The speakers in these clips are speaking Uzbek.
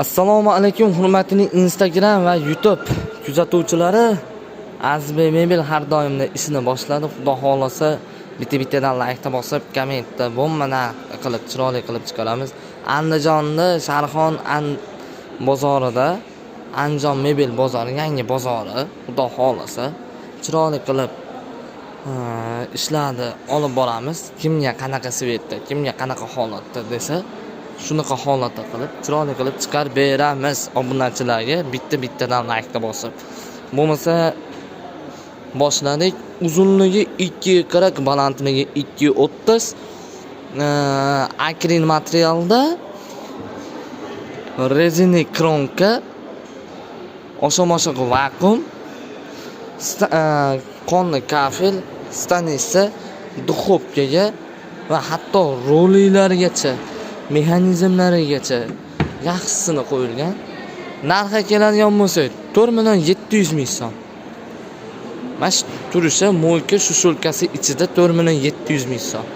Assalomu alaykum hurmatli Instagram va YouTube kuzatuvchilari. Azbey Mebel har doimda ishini boshladi. Xudo xolasa bitta-bittadan like bosib, kommentda bo'mmana qilib chiroyli qilib chiqaramiz. Andijonda Sharxon bozorida Andijon Mebel bozori, yangi bozori, xudo xolasa chiroyli qilib ishlarni olib boramiz. Kimga qanaqa svetda, kimga qanaqa holatda desa, shunaqa holatda qilib, chiroyli qilib chiqarib beramiz obunachilarga bitta-bittadan like bosib. Bo'lmasa boshladik. Uzunligi 2.40, balandligi 2.30. Akrin materialda rezina kronka, osha-moshiq vakuum, qonli kafel, stanisi, duxovkaga va hatto rolilargacha, mexanizmlarigacha yaxshisini qo'yilgan. Narxi keladigan bo'lsa 4.700.000 so'm. Mana shu turishi mo'yka shushulkasi ichida 4.700.000 so'm.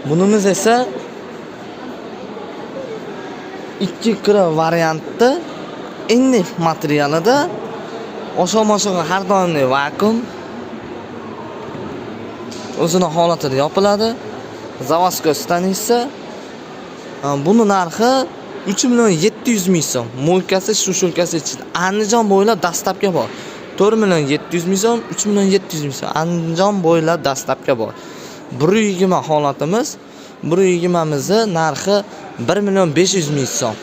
Bunimiz esa 2 kira variantda NF materialida osha-moshiq har doimli vakuum o'zini holatida yopiladi. Zavodskoy stanisi. Buni narxi 3.700.000 so'm. Mo'ykasi shushulkasi ichida Andijon bo'ylab dastlabga bor. 4.700.000 so'm, 3.700.000 so'm. Andijon bo'ylab dastlabga bor. 120 holatimiz. 120mizni narxi 1.500.000 so'm.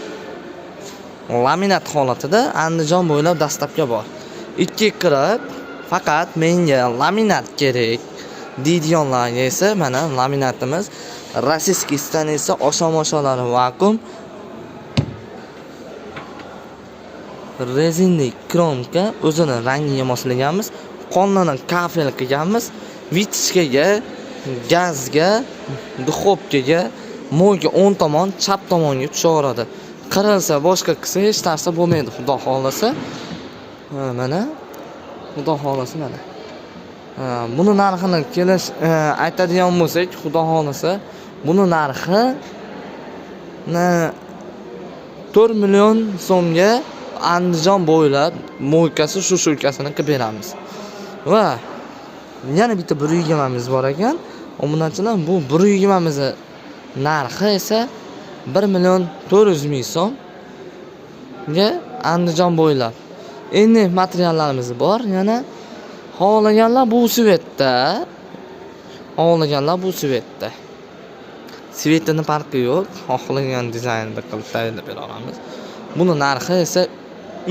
Laminat holatida Andijon bo'ylab dastlabga bor. 2 kirib, faqat menga laminat kerak deydiganlarga esa mana laminatimiz, rossiyskiy stanisi, osha-moshalari vakuum, rezina kronka, o'zini rangiga moslaganmiz, qonlarni kafel qilganmiz, vitishkaga, gazga, duxovkaga, mo'yga o'ng tomon, chap tomonga tushaveradi. Qirilsa, boshqa qilsa hech narsa bo'lmaydi, xudo xolasa. Mana xudo xolasa mana. Buni narxini aytadigan bo'lsak, xudo xolasa, buni narxi 4 million so'mga Andijon bo'ylab mo'ykasi shushulkasini qilib beramiz. Va yana bitta 120miz bor ekan. Obunachilar, bu 120mizni narxi esa 1.400.000 so'mga Andijon bo'ylab. Endi materiallarimiz bor. Yana xohlaganlar bu svetda. Svetining farqi yo'q. Xohlagan dizaynda qilib tayyorlab bera olamiz. Buni narxi esa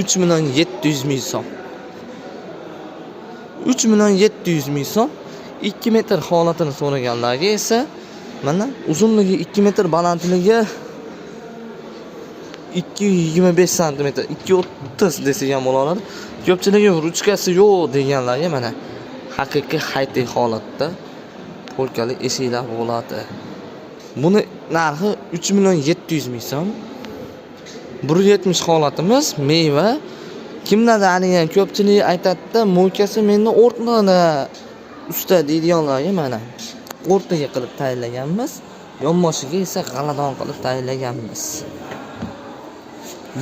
3.700.000 so'm. 3.700.000 so'm. 2 metr holatini so'raganlarga esa mana uzunligi 2 metr, balandligi 2.25 cm, 2.30 desak ham bo'laveradi. Ko'pchiligi ruchkasi yo'q deganlarga mana haqiqiy high-tech holatda polkali eshiklar bo'ladi. Buni narxi 3.700.000 so'm. 170 holatimiz, meva. Kimlarga degan ko'pchilik aytadi, mo'ykasi menda o'rtada usta deydiganlarga mana o'rtaga qilib tayyorlaganmiz. Yonboshiga esa g'aladon qilib tayyorlaganmiz.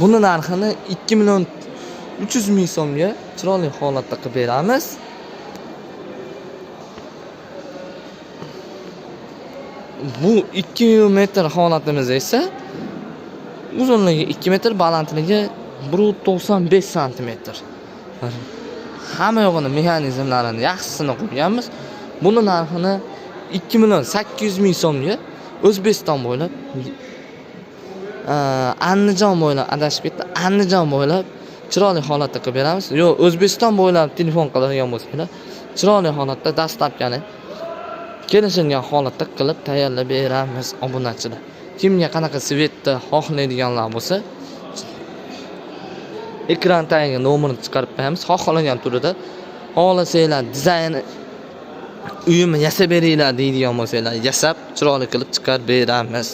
Buni narxini 2.300.000 so'mga chiroyli holatda qilib beramiz. Bu 2 metr holatimiz esa uzunligi 2 metr, balandligi 1.95 cm. Hamma yo'g'ini mexanizmlarini yaxshisini qo'yganmiz. Buni narxini 2.800.000 so'mga O'zbekiston bo'ylab, Andijon bo'ylab adashib ketdi. Andijon bo'ylab chiroyli holatda qilib beramiz. Yo'q, O'zbekiston bo'ylab telefon qiladigan bo'lsanglar, chiroyli holatda dastlabkani kelishilgan holatda qilib tayyorlab beramiz obunachilar. Kimga qanaqa svetda xohlaydiganlar bo'lsa, ekran tagiga nomerini chiqarib qo'yamiz. Xohlagan turida, xohlasanglar dizayni uyimni yasab beringlar deydigan bo'lsanglar, yasab chiroyli qilib chiqarib beramiz.